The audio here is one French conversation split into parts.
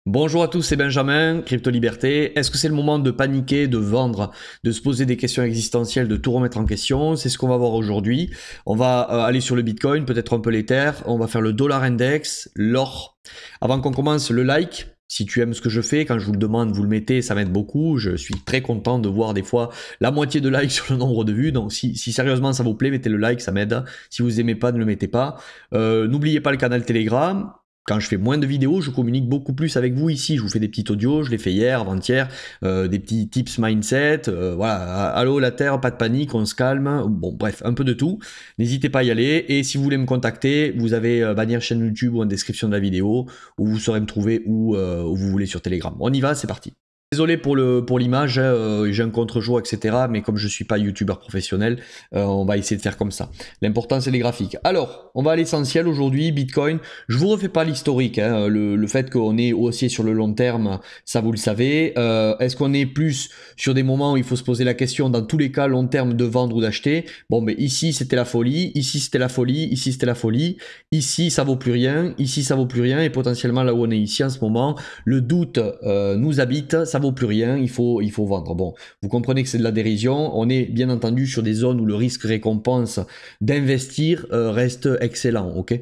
Bonjour à tous, c'est Benjamin, Crypto Liberté. Est-ce que c'est le moment de paniquer, de vendre, de se poser des questions existentielles, de tout remettre en question? C'est ce qu'on va voir aujourd'hui. On va aller sur le Bitcoin, peut-être un peu l'Ether, on va faire le dollar index, l'or. Avant qu'on commence, le like. Si tu aimes ce que je fais, quand je vous le demande, vous le mettez, ça m'aide beaucoup. Je suis très content de voir des fois la moitié de likes sur le nombre de vues. Donc si sérieusement ça vous plaît, mettez le like, ça m'aide. Si vous aimez pas, ne le mettez pas. N'oubliez pas le canal Telegram. Quand je fais moins de vidéos, je communique beaucoup plus avec vous ici. Je vous fais des petits audios, je l'ai fait hier, avant-hier, des petits tips mindset. Voilà, allô la Terre, pas de panique, on se calme. Bon, bref, un peu de tout. N'hésitez pas à y aller. Et si vous voulez me contacter, vous avez bannière chaîne YouTube ou en description de la vidéo, où vous saurez me trouver où vous voulez sur Telegram. On y va, c'est parti. Désolé pour l'image, j'ai un contre-jour, etc. Mais comme je ne suis pas youtubeur professionnel, on va essayer de faire comme ça. L'important, c'est les graphiques. Alors, on va à l'essentiel aujourd'hui, Bitcoin. Je vous refais pas l'historique. Hein, le fait qu'on est haussier sur le long terme, ça vous le savez. Est-ce qu'on est plus sur des moments où il faut se poser la question, dans tous les cas, long terme, de vendre ou d'acheter? Bon, mais ici, c'était la folie. Ici, c'était la folie. Ici, c'était la folie. Ici, ça vaut plus rien. Ici, ça vaut plus rien. Et potentiellement, là où on est ici en ce moment, le doute nous habite. Ça vaut plus rien, il faut vendre. Bon, vous comprenez que c'est de la dérision. On est bien entendu sur des zones où le risque récompense d'investir reste excellent, ok.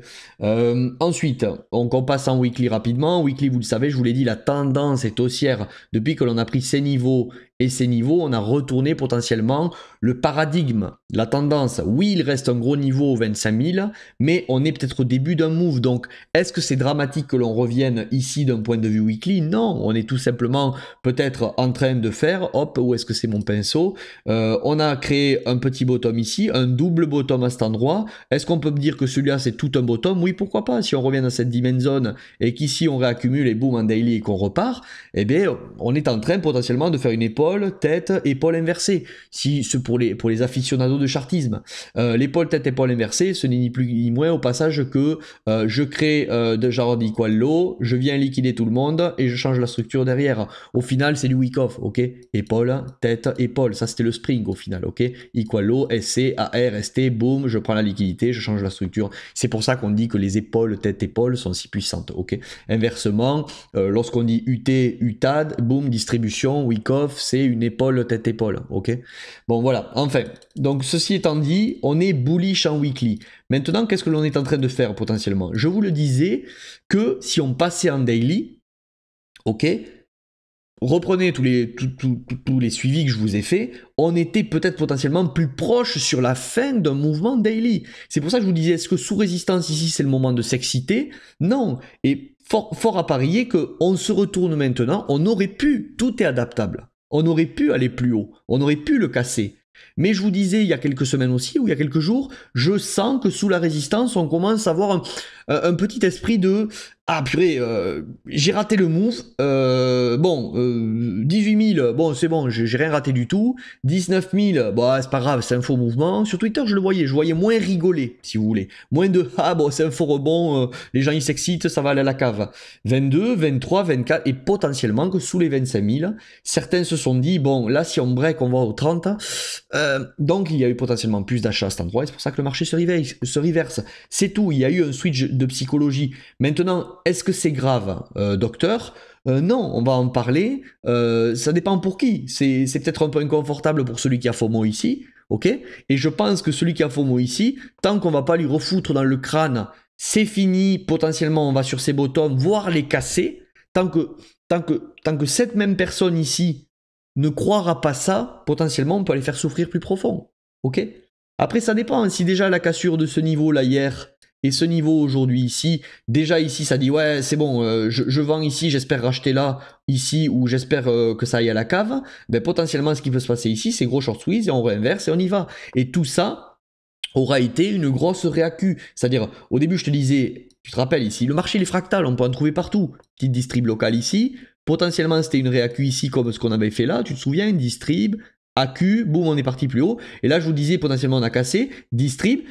Ensuite, on passe en weekly rapidement. Weekly, vous le savez, je vous l'ai dit, la tendance est haussière depuis que l'on a pris ces niveaux. Et ces niveaux, on a retourné potentiellement le paradigme, la tendance. Oui, il reste un gros niveau au 25 000, mais on est peut-être au début d'un move. Donc, est-ce que c'est dramatique que l'on revienne ici d'un point de vue weekly? Non, on est tout simplement peut-être en train de faire, hop, où est-ce que c'est mon pinceau? On a créé un petit bottom ici, un double bottom à cet endroit. Est-ce qu'on peut me dire que celui-là c'est tout un bottom? Oui, pourquoi pas? Si on revient dans cette dimension zone et qu'ici on réaccumule et boum en daily et qu'on repart, eh bien on est en train potentiellement de faire une épaule, tête, épaule inversée. Si c'est pour les aficionados de chartisme. L'épaule, tête, épaule inversée, ce n'est ni plus ni moins au passage que je crée de genre equal low, je viens liquider tout le monde et je change la structure derrière. Au final, c'est du week off, ok? Épaule, tête, épaule. Ça, c'était le spring au final, ok? Equal low, SC, AR, ST, boum, je prends la liquidité, je change la structure. C'est pour ça qu'on dit que les épaules, tête, épaule sont si puissantes, ok? Inversement, lorsqu'on dit UT, UTAD, boum, distribution, week off, c'est une épaule, tête, épaule, ok? Bon, voilà. Enfin, donc ceci étant dit, on est bullish en weekly. Maintenant, qu'est-ce que l'on est en train de faire potentiellement? Je vous le disais que si on passait en daily, ok, reprenez tous les suivis que je vous ai faits, on était peut-être potentiellement plus proche sur la fin d'un mouvement daily. C'est pour ça que je vous disais, est-ce que sous résistance ici c'est le moment de s'exciter? Non. Et fort à parier qu'on se retourne maintenant, on aurait pu, tout est adaptable. On aurait pu aller plus haut, on aurait pu le casser. Mais je vous disais il y a quelques semaines aussi, ou il y a quelques jours, je sens que sous la résistance, on commence à avoir un petit esprit de ah purée, j'ai raté le move. Bon, 18 000, bon c'est bon, j'ai rien raté du tout. 19 000, bon c'est pas grave, c'est un faux mouvement. Sur Twitter, je voyais moins rigoler, si vous voulez. Moins de ah bon c'est un faux rebond, les gens ils s'excitent, ça va aller à la cave. 22, 23, 24 et potentiellement que sous les 25 000, certains se sont dit bon là si on break on va au 30. Donc il y a eu potentiellement plus d'achats à cet endroit et c'est pour ça que le marché se reverse. C'est tout, il y a eu un switch de psychologie. Maintenant, est-ce que c'est grave, docteur? Non, on va en parler. Ça dépend pour qui. C'est peut-être un peu inconfortable pour celui qui a FOMO ici, ok? Et je pense que celui qui a FOMO ici, tant qu'on va pas lui refoutre dans le crâne, c'est fini, potentiellement on va sur ses bottoms, voire les casser, tant que cette même personne ici ne croira pas ça, potentiellement on peut les faire souffrir plus profond, ok? Après ça dépend, si déjà la cassure de ce niveau là hier, et ce niveau aujourd'hui ici, déjà ici ça dit ouais c'est bon, je vends ici, j'espère racheter là, ici, ou j'espère que ça aille à la cave, ben potentiellement ce qui peut se passer ici c'est gros short squeeze et on réinverse et on y va. Et tout ça aura été une grosse réacu. C'est-à-dire, au début je te disais, tu te rappelles ici, le marché il est fractal, on peut en trouver partout. Petite distrib locale ici, potentiellement c'était une réacu ici comme ce qu'on avait fait là, tu te souviens, une distrib, AQ, boum on est parti plus haut, et là je vous disais potentiellement on a cassé, distrib,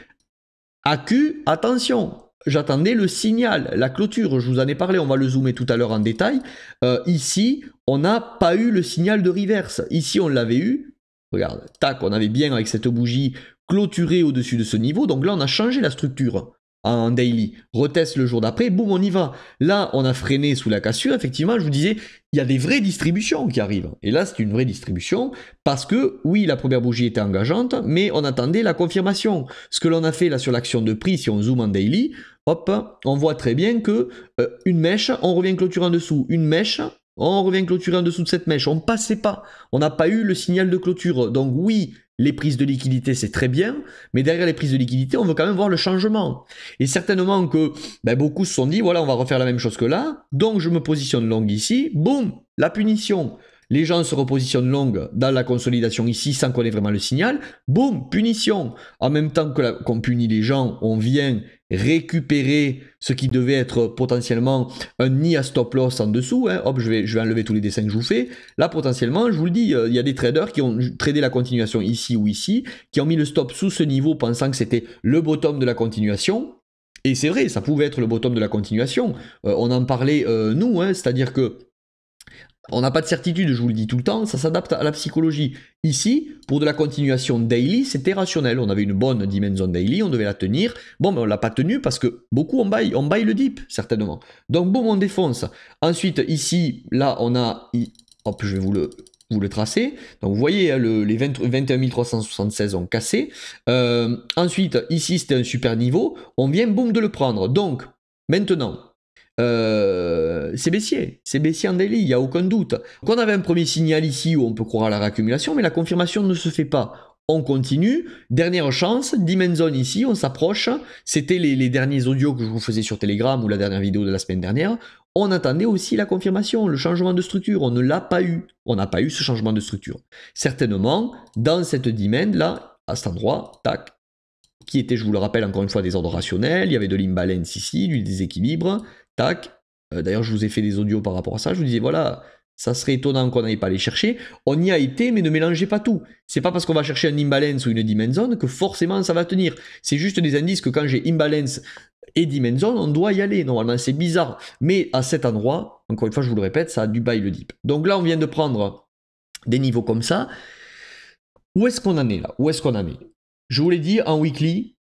AQ, attention, j'attendais le signal, la clôture, je vous en ai parlé, on va le zoomer tout à l'heure en détail. Ici, on n'a pas eu le signal de reverse. Ici, on l'avait eu. Regarde, tac, on avait bien avec cette bougie clôturé au-dessus de ce niveau. Donc là, on a changé la structure. en daily, reteste le jour d'après, boum, on y va. Là, on a freiné sous la cassure, effectivement, je vous disais, il y a des vraies distributions qui arrivent. Et là, c'est une vraie distribution parce que, oui, la première bougie était engageante, mais on attendait la confirmation. Ce que l'on a fait là sur l'action de prix, si on zoome en daily, hop, on voit très bien que une mèche, on revient clôturer en dessous. Une mèche, on revient clôturer en dessous de cette mèche. On ne passait pas. On n'a pas eu le signal de clôture. Donc oui, les prises de liquidité, c'est très bien, mais derrière les prises de liquidité, on veut quand même voir le changement. Et certainement que beaucoup se sont dit, voilà, on va refaire la même chose que là, donc je me positionne long ici, boum, la punition. Les gens se repositionnent long dans la consolidation ici sans qu'on ait vraiment le signal, boum, punition. En même temps qu'on punit les gens, on vient récupérer ce qui devait être potentiellement un nid à stop loss en dessous. Hein. Hop, je vais enlever tous les dessins que je vous fais. Là, potentiellement, je vous le dis, il y a des traders qui ont tradé la continuation ici ou ici, qui ont mis le stop sous ce niveau pensant que c'était le bottom de la continuation. Et c'est vrai, ça pouvait être le bottom de la continuation. On en parlait, nous, hein, c'est-à-dire que on n'a pas de certitude, je vous le dis tout le temps, ça s'adapte à la psychologie. Ici, pour de la continuation daily, c'était rationnel. On avait une bonne dimension daily, on devait la tenir. Bon, mais on ne l'a pas tenue parce que beaucoup on buy le dip, certainement. Donc, bon, on défonce. Ensuite, ici, là, on a... Hop, je vais vous le tracer. Donc, vous voyez, les 21 376 ont cassé. Ensuite, ici, c'était un super niveau. On vient, boum, de le prendre. Donc, maintenant... c'est baissier en daily, il n'y a aucun doute. Donc on avait un premier signal ici où on peut croire à la réaccumulation, mais la confirmation ne se fait pas. On continue, dernière chance, Demon Zone ici, on s'approche. C'était les derniers audios que je vous faisais sur Telegram ou la dernière vidéo de la semaine dernière. On attendait aussi la confirmation, le changement de structure, on ne l'a pas eu. On n'a pas eu ce changement de structure. Certainement, dans cette demand là, à cet endroit, tac, qui était, je vous le rappelle encore une fois, des ordres rationnels, il y avait de l'imbalance ici, du déséquilibre, tac. D'ailleurs, je vous ai fait des audios par rapport à ça, je vous disais, voilà, ça serait étonnant qu'on n'aille pas les chercher. On y a été, mais ne mélangez pas tout. C'est pas parce qu'on va chercher un imbalance ou une demand zone que forcément ça va tenir. C'est juste des indices que quand j'ai imbalance et demand zone, on doit y aller. Normalement, c'est bizarre. Mais à cet endroit, encore une fois, je vous le répète, ça a du buy le dip. Donc là, on vient de prendre des niveaux comme ça. Où est-ce qu'on en est là? Où est-ce qu'on en est? Je vous l'ai dit, en weekly,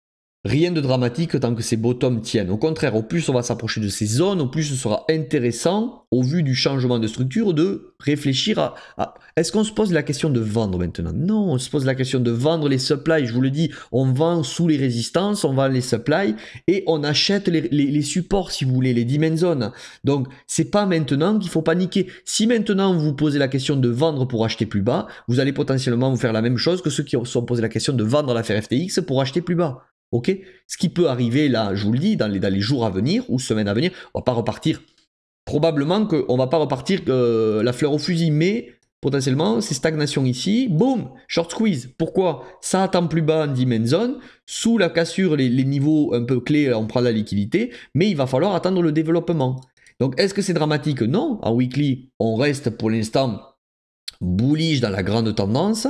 rien de dramatique tant que ces bottoms tiennent. Au contraire, au plus on va s'approcher de ces zones, au plus ce sera intéressant, au vu du changement de structure, de réfléchir à est-ce qu'on se pose la question de vendre maintenant? Non, on se pose la question de vendre les supplies. Je vous le dis, on vend sous les résistances, on vend les supplies et on achète les supports, si vous voulez, les demand zones. Donc, c'est pas maintenant qu'il faut paniquer. Si maintenant vous vous posez la question de vendre pour acheter plus bas, vous allez potentiellement vous faire la même chose que ceux qui se sont posé la question de vendre l'affaire FTX pour acheter plus bas. Ok, ce qui peut arriver là, je vous le dis, dans les jours à venir ou semaines à venir, on va pas repartir. Probablement qu'on va pas repartir la fleur au fusil, mais potentiellement, c'est stagnation ici, boum, short squeeze. Pourquoi? Ça attend plus bas en demand zone, sous la cassure, les niveaux un peu clés, on prend la liquidité, mais il va falloir attendre le développement. Donc, est-ce que c'est dramatique? Non. En weekly, on reste pour l'instant bullish dans la grande tendance.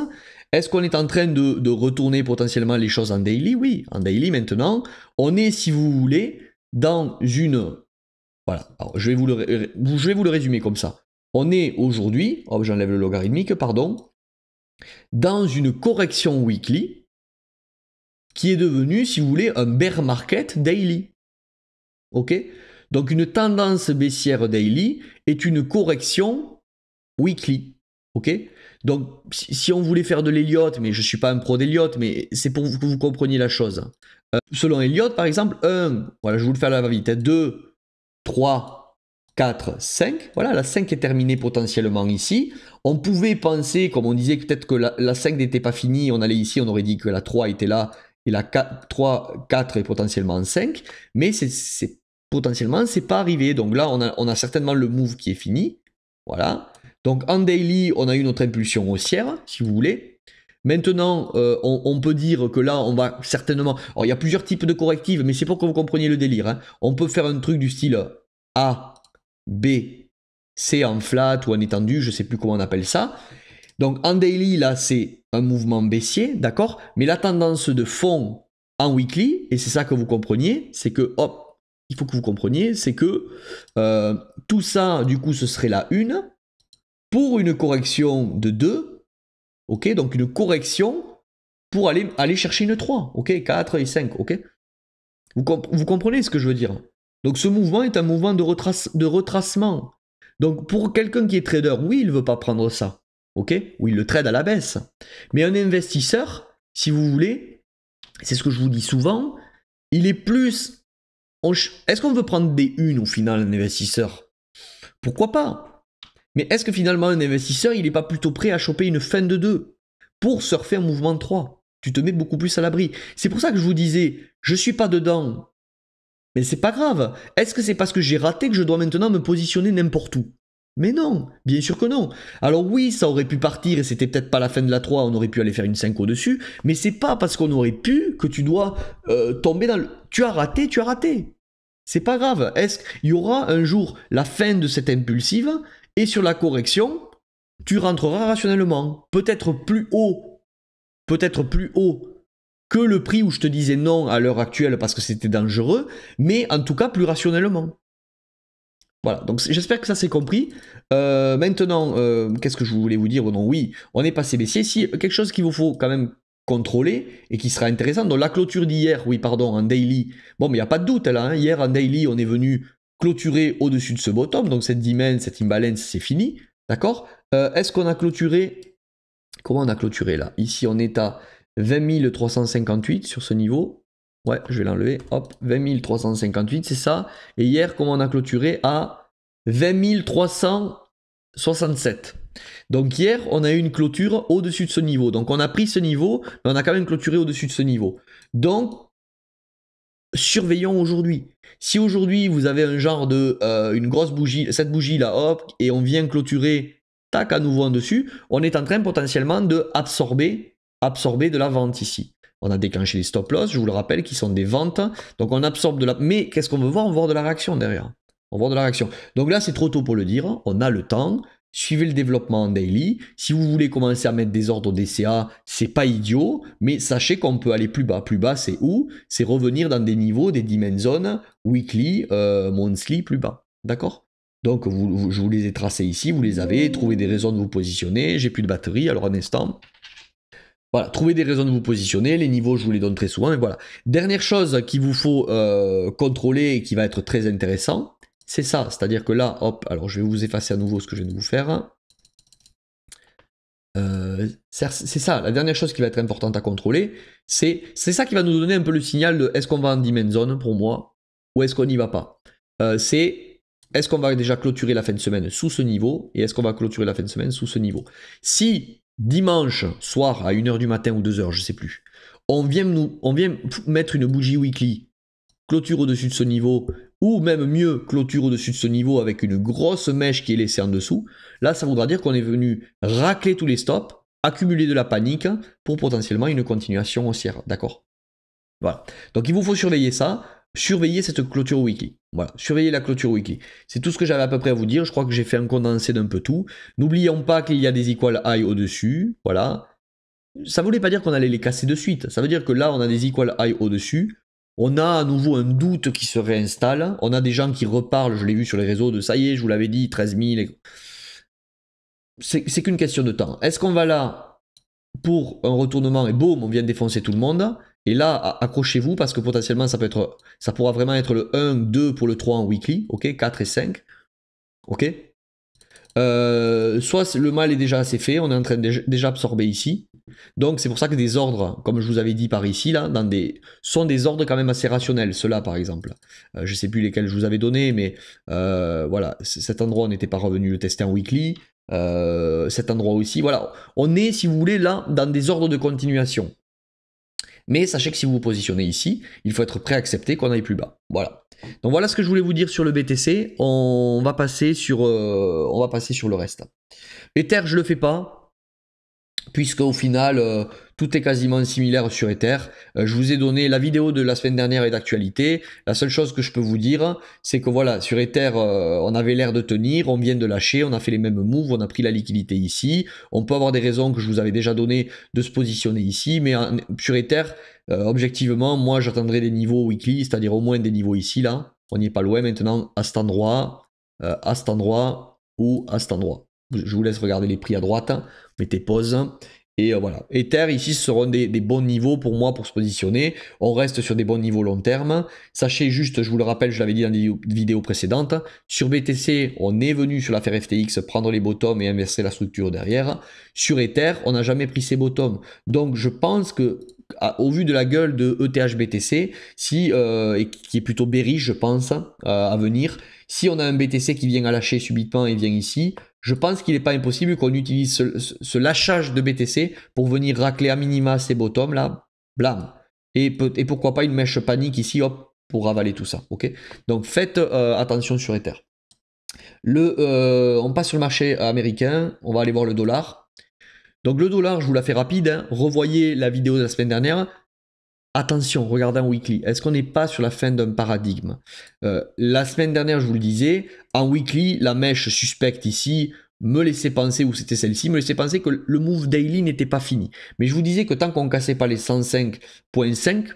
Est-ce qu'on est en train de retourner potentiellement les choses en daily? Oui, en daily maintenant, on est, si vous voulez, dans une... Voilà, alors, je vais vous le résumer comme ça. On est aujourd'hui, oh, j'enlève le logarithmique, pardon, dans une correction weekly qui est devenue, si vous voulez, un bear market daily. Ok? Donc une tendance baissière daily est une correction weekly. Ok? Donc, si on voulait faire de l'Elliott, mais je ne suis pas un pro d'Elliott, mais c'est pour que vous compreniez la chose. Selon Elliott, par exemple, 1, voilà, je vous le fais à la va-vite, 2, 3, 4, 5. Voilà, la 5 est terminée potentiellement ici. On pouvait penser, comme on disait, peut-être que la 5 n'était pas finie, on allait ici, on aurait dit que la 3 était là, et la 3, 4 est potentiellement 5, mais potentiellement, c'est pas arrivé. Donc là, on a certainement le move qui est fini. Voilà. Donc en daily, on a eu notre impulsion haussière, si vous voulez. Maintenant, on peut dire que là, on va certainement... Alors, il y a plusieurs types de correctifs, mais c'est pour que vous compreniez le délire. Hein. On peut faire un truc du style A, B, C en flat ou en étendu, je ne sais plus comment on appelle ça. Donc en daily, là, c'est un mouvement baissier, d'accord? Mais la tendance de fond en weekly, et c'est ça que vous compreniez, c'est que, hop, il faut que vous compreniez, c'est que tout ça, du coup, ce serait la 1 pour une correction de 2, ok? Donc une correction pour aller chercher une 3, ok? 4 et 5, ok? Vous comprenez ce que je veux dire? Donc ce mouvement est un mouvement de retracement. Donc pour quelqu'un qui est trader, oui, il ne veut pas prendre ça. Ok? Ou il le trade à la baisse. Mais un investisseur, si vous voulez, c'est ce que je vous dis souvent, il est plus... Est-ce qu'on veut prendre des unes au final, un investisseur? Pourquoi pas? Mais est-ce que finalement un investisseur, il n'est pas plutôt prêt à choper une fin de 2 pour surfer un mouvement de 3? Tu te mets beaucoup plus à l'abri. C'est pour ça que je vous disais, je suis pas dedans. Mais c'est pas grave. Est-ce que c'est parce que j'ai raté que je dois maintenant me positionner n'importe où? Mais non, bien sûr que non. Alors oui, ça aurait pu partir et c'était peut-être pas la fin de la 3, on aurait pu aller faire une 5 au-dessus, mais c'est pas parce qu'on aurait pu que tu dois tomber dans le... Tu as raté, tu as raté. C'est pas grave. Est-ce qu'il y aura un jour la fin de cette impulsive et sur la correction, tu rentreras rationnellement. Peut-être plus haut que le prix où je te disais non à l'heure actuelle parce que c'était dangereux, mais en tout cas plus rationnellement. Voilà, donc j'espère que ça s'est compris. Maintenant, qu'est-ce que je voulais vous dire? Non, oui, on est passé baissier. Si quelque chose qu'il vous faut quand même contrôler et qui sera intéressant, donc la clôture d'hier, oui, pardon, en daily, bon, mais il n'y a pas de doute là, hein. Hier en daily, on est venu clôturer au-dessus de ce bottom, donc cette dimension, cette imbalance, c'est fini, d'accord? Est-ce qu'on a clôturé? Comment on a clôturé là? Ici, on est à 20 358 sur ce niveau. Ouais, je vais l'enlever. Hop, 20 358, c'est ça. Et hier, comment on a clôturé? À 20 367. Donc hier, on a eu une clôture au-dessus de ce niveau. Donc on a pris ce niveau, mais on a quand même clôturé au-dessus de ce niveau. Donc, surveillons aujourd'hui. Si aujourd'hui, vous avez un genre de... une grosse bougie, cette bougie là, hop, et on vient clôturer, tac, à nouveau en dessus, on est en train potentiellement de absorber de la vente ici. On a déclenché les stop loss, je vous le rappelle, qui sont des ventes. Donc on absorbe de la... Mais qu'est-ce qu'on veut voir? On veut voir de la réaction derrière. On veut voir de la réaction. Donc là, c'est trop tôt pour le dire. On a le temps. Suivez le développement en daily. Si vous voulez commencer à mettre des ordres DCA, c'est pas idiot, mais sachez qu'on peut aller plus bas. Plus bas, c'est où? C'est revenir dans des niveaux, des dimensions, weekly, monthly, plus bas. D'accord? Donc je vous les ai tracés ici, vous les avez, trouvez des raisons de vous positionner. J'ai plus de batterie, alors un instant. Voilà, trouvez des raisons de vous positionner, les niveaux je vous les donne très souvent, et voilà. Dernière chose qu'il vous faut contrôler et qui va être très intéressant, c'est ça, c'est-à-dire que là, hop, alors je vais vous effacer à nouveau ce que je viens de vous faire. C'est ça, la dernière chose qui va être importante à contrôler, c'est ça qui va nous donner un peu le signal de est-ce qu'on va en dimension pour moi, ou est-ce qu'on n'y va pas. C'est est-ce qu'on va déjà clôturer la fin de semaine sous ce niveau, et est-ce qu'on va clôturer la fin de semaine sous ce niveau. Si dimanche soir à 1h du matin ou 2h, je sais plus, on vient mettre une bougie weekly, clôture au-dessus de ce niveau, ou même mieux, clôture au-dessus de ce niveau avec une grosse mèche qui est laissée en dessous, là ça voudra dire qu'on est venu racler tous les stops, accumuler de la panique pour potentiellement une continuation haussière, d'accord? Voilà. Donc il vous faut surveiller ça, surveiller cette clôture weekly. Voilà, surveiller la clôture weekly. C'est tout ce que j'avais à peu près à vous dire. Je crois que j'ai fait un condensé d'un peu tout. N'oublions pas qu'il y a des equal high au-dessus. Voilà. Ça ne voulait pas dire qu'on allait les casser de suite. Ça veut dire que là, on a des equal high au-dessus. On a à nouveau un doute qui se réinstalle. On a des gens qui reparlent, je l'ai vu sur les réseaux, de ça y est, je vous l'avais dit, 13 000. C'est qu'une question de temps. Est-ce qu'on va là pour un retournement et boum, on vient de défoncer tout le monde? Et là, accrochez-vous parce que potentiellement, ça pourra vraiment être le 1, 2 pour le 3 en weekly, ok, 4 et 5, ok. Soit le mal est déjà assez fait, on est en train de déjà absorber ici. Donc c'est pour ça que des ordres, comme je vous avais dit par ici, là, sont des ordres quand même assez rationnels. Ceux-là, par exemple. Je ne sais plus lesquels je vous avais donné, mais voilà, cet endroit, on n'était pas revenu le tester en weekly. Cet endroit aussi, voilà. On est, si vous voulez, là, dans des ordres de continuation. Mais sachez que si vous vous positionnez ici, il faut être prêt à accepter qu'on aille plus bas. Voilà. Donc voilà ce que je voulais vous dire sur le BTC. On va passer sur le reste. Ether, je le fais pas, puisque au final, tout est quasiment similaire sur Ether. Je vous ai donné la vidéo de la semaine dernière et d'actualité. La seule chose que je peux vous dire, c'est que voilà, sur Ether, on avait l'air de tenir, on vient de lâcher, on a fait les mêmes moves, on a pris la liquidité ici. On peut avoir des raisons que je vous avais déjà données de se positionner ici, mais sur Ether, objectivement, moi j'attendrai des niveaux weekly, c'est-à-dire au moins des niveaux ici, là. On n'y est pas loin maintenant, à cet endroit ou à cet endroit. Je vous laisse regarder les prix à droite, mettez pause. Et voilà. Ether, ici, ce seront des bons niveaux pour moi pour se positionner. On reste sur des bons niveaux long terme. Sachez juste, je vous le rappelle, je l'avais dit dans des vidéos précédentes, sur BTC, on est venu sur l'affaire FTX prendre les bottoms et inverser la structure derrière. Sur Ether, on n'a jamais pris ces bottoms. Donc je pense que, au vu de la gueule de ETH BTC, et qui est plutôt bearish, je pense, à venir, si on a un BTC qui vient à lâcher subitement et vient ici, je pense qu'il n'est pas impossible qu'on utilise ce lâchage de BTC pour venir racler à minima ces bottoms là, blam. Et pourquoi pas une mèche panique ici, hop, pour ravaler tout ça, ok? Donc faites attention sur Ether. On passe sur le marché américain, on va aller voir le dollar. Donc le dollar, je vous la fais rapide, hein. Revoyez la vidéo de la semaine dernière. Attention, regardez en weekly, est-ce qu'on n'est pas sur la fin d'un paradigme? La semaine dernière, je vous le disais, en weekly, la mèche suspecte ici me laissait penser, ou c'était celle-ci, me laissait penser que le move daily n'était pas fini. Mais je vous disais que tant qu'on ne cassait pas les 105.5,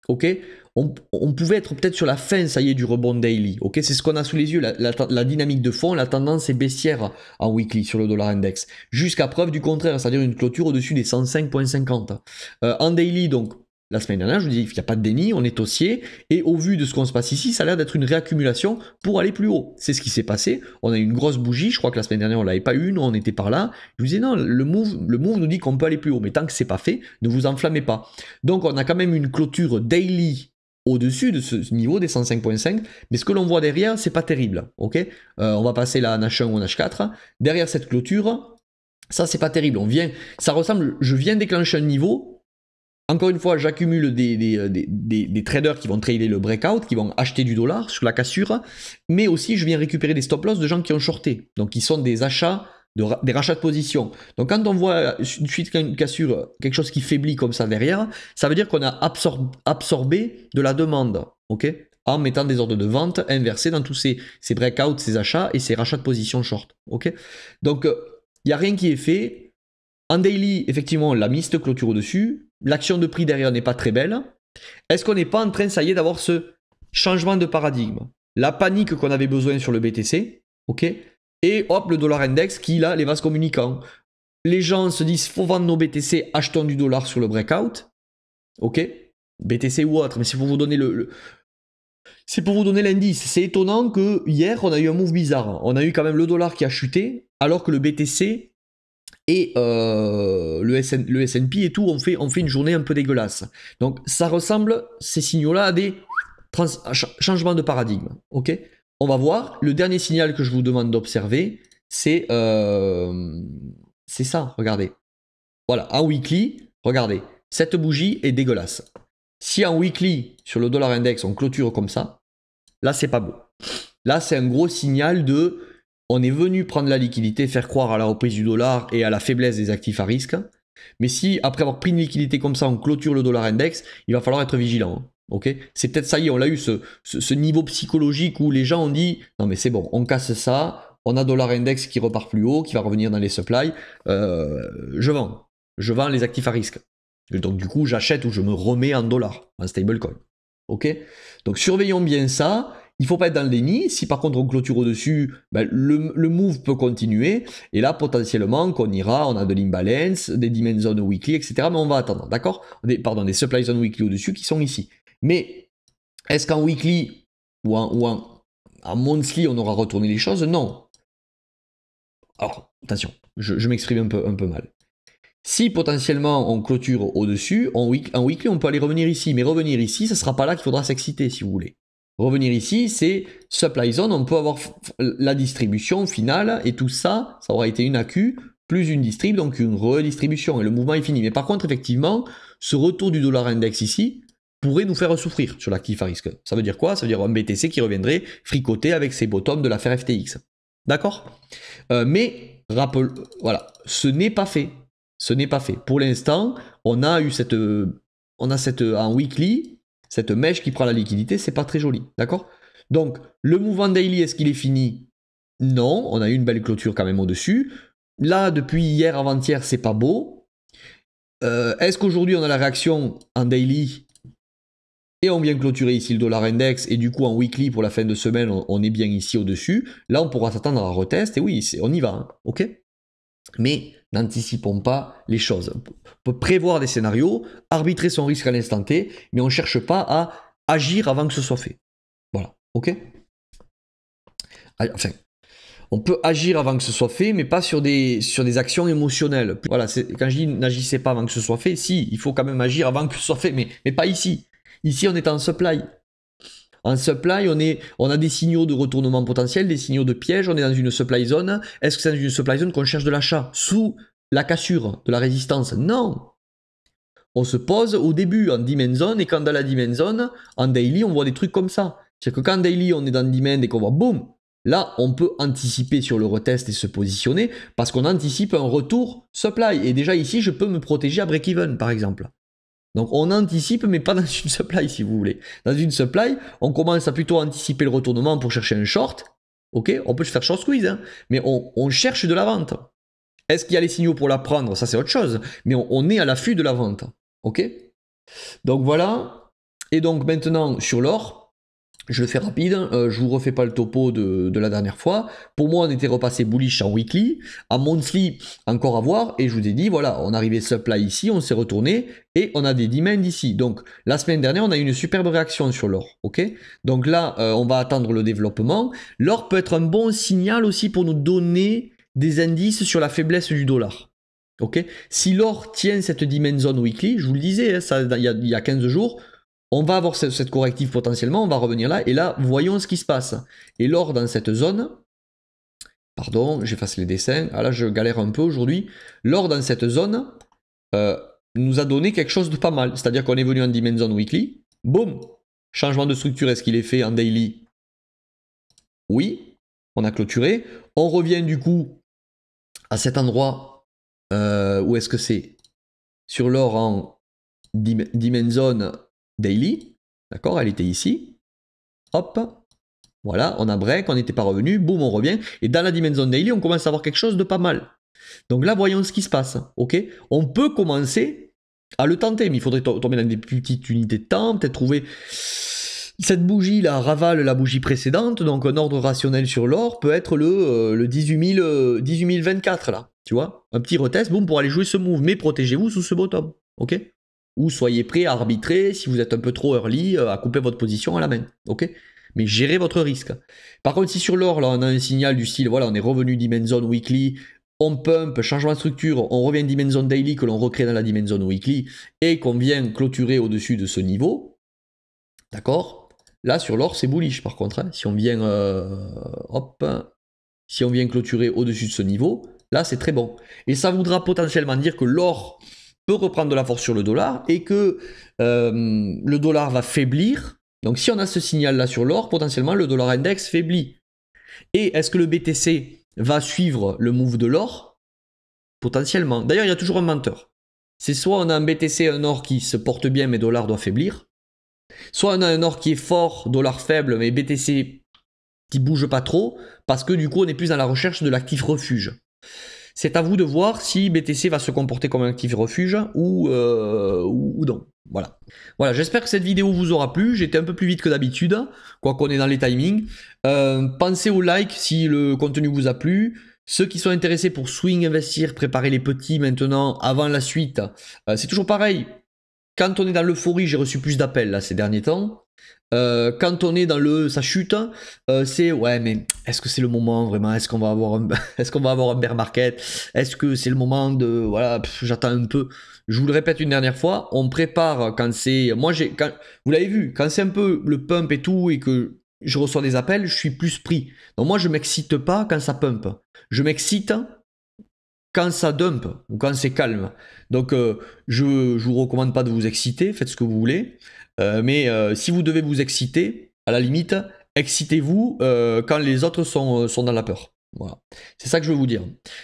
ok, on pouvait être peut-être sur la fin, ça y est, du rebond daily. Ok, c'est ce qu'on a sous les yeux, la dynamique de fond, la tendance est baissière en weekly sur le dollar index. Jusqu'à preuve du contraire, c'est-à-dire une clôture au-dessus des 105.50. En daily, donc, la semaine dernière, je vous dis qu'il n'y a pas de déni, on est haussier, et au vu de ce qu'on se passe ici, ça a l'air d'être une réaccumulation pour aller plus haut. C'est ce qui s'est passé, on a eu une grosse bougie, je crois que la semaine dernière on ne l'avait pas eu, nous on était par là, je vous disais non, le move nous dit qu'on peut aller plus haut, mais tant que c'est pas fait, ne vous enflammez pas. Donc on a quand même une clôture daily au-dessus de ce niveau des 105.5, mais ce que l'on voit derrière, c'est pas terrible, ok? On va passer là en H1 ou en H4, derrière cette clôture, ça c'est pas terrible, ça ressemble, je viens déclencher un niveau. Encore une fois, j'accumule des traders qui vont trader le breakout, qui vont acheter du dollar sur la cassure, mais aussi je viens récupérer des stop loss de gens qui ont shorté, donc qui sont des achats, des rachats de position. Donc quand on voit suite une cassure, quelque chose qui faiblit comme ça derrière, ça veut dire qu'on a absorbé de la demande, ok, en mettant des ordres de vente inversés dans tous ces breakouts, ces achats et ces rachats de position short, ok. Donc il n'y a rien qui est fait. En daily, effectivement, on l'a mis cette clôture au-dessus. L'action de prix derrière n'est pas très belle. Est-ce qu'on n'est pas en train, ça y est, d'avoir ce changement de paradigme? La panique qu'on avait besoin sur le BTC, ok? Et hop, le dollar index qui, là, les vases communicants. Les gens se disent, faut vendre nos BTC, achetons du dollar sur le breakout, ok? BTC ou autre, mais c'est pour vous donner c'est pour vous donner l'indice. C'est étonnant que hier, on a eu un move bizarre. On a eu quand même le dollar qui a chuté, alors que le BTC et le S&P et tout, on fait une journée un peu dégueulasse. Donc ça ressemble, ces signaux-là, à des changements de paradigme. Ok, on va voir. Le dernier signal que je vous demande d'observer, c'est ça, regardez. Voilà, en weekly, regardez, cette bougie est dégueulasse. Si en weekly, sur le dollar index, on clôture comme ça, là, c'est pas beau. Là, c'est un gros signal de... On est venu prendre la liquidité, faire croire à la reprise du dollar et à la faiblesse des actifs à risque. Mais si, après avoir pris une liquidité comme ça, on clôture le dollar index, il va falloir être vigilant. Okay, c'est peut-être ça y est, on a eu ce niveau psychologique où les gens ont dit « Non mais c'est bon, on casse ça, on a dollar index qui repart plus haut, qui va revenir dans les supplies, je vends les actifs à risque. Donc du coup, j'achète ou je me remets en dollars, en stablecoin. » Ok, donc surveillons bien ça. Il ne faut pas être dans le déni. Si par contre on clôture au-dessus, ben, le move peut continuer. Et là, potentiellement, qu'on ira, on a de l'imbalance, des demand zones weekly, etc. Mais on va attendre, d'accord? Des supply zones weekly au-dessus qui sont ici. Mais est-ce qu'en weekly ou en monthly, on aura retourné les choses? Non. Alors, attention, je m'exprime un peu mal. Si potentiellement on clôture au-dessus, en weekly, on peut aller revenir ici. Mais revenir ici, ce ne sera pas là qu'il faudra s'exciter, si vous voulez. Revenir ici, c'est supply zone, on peut avoir la distribution finale, et tout ça, ça aura été une AQ, plus une distrib, donc une redistribution, et le mouvement est fini. Mais par contre, effectivement, ce retour du dollar index ici pourrait nous faire souffrir sur l'actif à risque. Ça veut dire quoi? Ça veut dire un BTC qui reviendrait fricoter avec ses bottoms de l'affaire FTX. D'accord? Mais, voilà, ce n'est pas fait. Ce n'est pas fait. Pour l'instant, on a en weekly, cette mèche qui prend la liquidité, c'est pas très joli, d'accord? Donc, le mouvement daily, est-ce qu'il est fini? Non, on a eu une belle clôture quand même au-dessus. Là, depuis hier, avant-hier, c'est pas beau. Est-ce qu'aujourd'hui, on a la réaction en daily et on vient clôturer ici le dollar index et du coup, en weekly, pour la fin de semaine, on est bien ici au-dessus. Là, on pourra s'attendre à un retest et oui, on y va, hein, ok? mais n'anticipons pas les choses. On peut prévoir des scénarios, arbitrer son risque à l'instant T, mais on ne cherche pas à agir avant que ce soit fait. Voilà, ok? Enfin, on peut agir avant que ce soit fait, mais pas sur des actions émotionnelles. Voilà, quand je dis n'agissez pas avant que ce soit fait, si, il faut quand même agir avant que ce soit fait, mais pas ici. Ici, on est en supply. En supply, on a des signaux de retournement potentiel, des signaux de piège, on est dans une supply zone. Est-ce que c'est dans une supply zone qu'on cherche de l'achat sous la cassure, de la résistance? Non. On se pose au début en demand zone, et quand dans la demand zone, en daily, on voit des trucs comme ça. C'est que quand en daily, on est dans demand et qu'on voit boum, là, on peut anticiper sur le retest et se positionner parce qu'on anticipe un retour supply. Et déjà ici, je peux me protéger à break-even, par exemple. Donc on anticipe, mais pas dans une supply, si vous voulez. Dans une supply, on commence à plutôt anticiper le retournement pour chercher un short. Ok, on peut se faire short squeeze, hein, mais on cherche de la vente. Est-ce qu'il y a les signaux pour la prendre? Ça, c'est autre chose. Mais on est à l'affût de la vente. Ok? Donc voilà. Et donc maintenant, sur l'or, je le fais rapide, je vous refais pas le topo de la dernière fois. Pour moi, on était repassé bullish en weekly, en monthly, encore à voir, et je vous ai dit, voilà, on arrivait supply ici, on s'est retourné, et on a des demands ici. Donc, la semaine dernière, on a eu une superbe réaction sur l'or, ok? Donc là, on va attendre le développement. L'or peut être un bon signal aussi pour nous donner des indices sur la faiblesse du dollar. Ok? Si l'or tient cette demand zone weekly, je vous le disais, hein, ça, il y a 15 jours, on va avoir cette corrective potentiellement, on va revenir là, et là, voyons ce qui se passe. Et l'or dans cette zone, pardon, j'efface les dessins, ah là je galère un peu aujourd'hui, l'or dans cette zone nous a donné quelque chose de pas mal, c'est-à-dire qu'on est venu en demand zone weekly, boum, changement de structure, est-ce qu'il est fait en daily? Oui, on a clôturé, on revient du coup à cet endroit, où est-ce que c'est? Sur l'or en demand zone daily, d'accord, elle était ici, hop, voilà, on a break, on n'était pas revenu, boum, on revient, et dans la demand zone daily, on commence à avoir quelque chose de pas mal. Donc là, voyons ce qui se passe, ok? On peut commencer à le tenter, mais il faudrait tomber dans des petites unités de temps, peut-être trouver cette bougie là ravale la bougie précédente, donc un ordre rationnel sur l'or peut être le 18 024 là, tu vois, un petit retest, boum, pour aller jouer ce move, mais protégez-vous sous ce bottom, ok? Ou soyez prêt à arbitrer si vous êtes un peu trop early, à couper votre position à la main, ok? Mais gérez votre risque. Par contre, si sur l'or, là, on a un signal du style, voilà, on est revenu demand zone weekly, on pump, changement de structure, on revient demand zone daily que l'on recrée dans la demand zone weekly et qu'on vient clôturer au-dessus de ce niveau, d'accord? Là, sur l'or, c'est bullish par contre. Hein. Si on vient, hop, si on vient clôturer au-dessus de ce niveau, là, c'est très bon. Et ça voudra potentiellement dire que l'or peut reprendre de la force sur le dollar et que le dollar va faiblir. Donc si on a ce signal là sur l'or, potentiellement le dollar index faiblit. Et est-ce que le BTC va suivre le move de l'or? Potentiellement. D'ailleurs, il y a toujours un menteur. C'est soit on a un BTC, un or qui se porte bien mais dollar doit faiblir. Soit on a un or qui est fort, dollar faible mais BTC qui bouge pas trop parce que du coup on est plus dans la recherche de l'actif refuge. C'est à vous de voir si BTC va se comporter comme un actif refuge ou non. Voilà. Voilà, j'espère que cette vidéo vous aura plu. J'étais un peu plus vite que d'habitude, quoi qu'on est dans les timings. Pensez au like si le contenu vous a plu. Ceux qui sont intéressés pour swing investir, préparez les petits maintenant avant la suite. C'est toujours pareil. Quand on est dans l'euphorie, j'ai reçu plus d'appels là ces derniers temps. Quand on est dans ça chute, c'est ouais, mais est-ce que c'est le moment vraiment? Est-ce qu'on va avoir un bear market? Est-ce que c'est le moment de voilà, j'attends un peu. Je vous le répète une dernière fois, on prépare quand c'est vous l'avez vu, quand c'est un peu le pump et tout et que je reçois des appels, je suis plus pris. Donc moi je m'excite pas quand ça pump. Je m'excite quand ça dump ou quand c'est calme. Donc je vous recommande pas de vous exciter, faites ce que vous voulez. Mais si vous devez vous exciter, à la limite, excitez-vous quand les autres sont dans la peur. Voilà. C'est ça que je veux vous dire.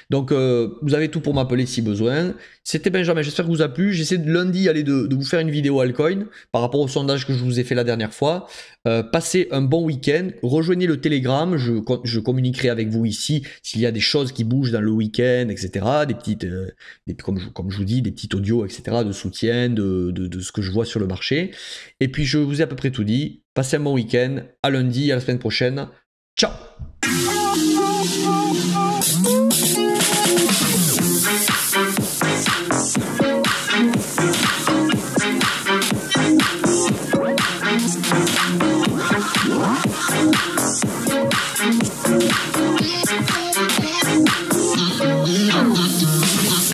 Donc vous avez tout pour m'appeler si besoin. C'était Benjamin, j'espère que vous a plu. J'essaie de lundi de vous faire une vidéo altcoin par rapport au sondage que je vous ai fait la dernière fois. Passez un bon week-end. Rejoignez le Telegram. Je communiquerai avec vous ici s'il y a des choses qui bougent dans le week-end, etc. Des petites, comme je vous dis, des petits audios, etc. de soutien, de ce que je vois sur le marché. Et puis je vous ai à peu près tout dit. Passez un bon week-end. À lundi, à la semaine prochaine. Ciao!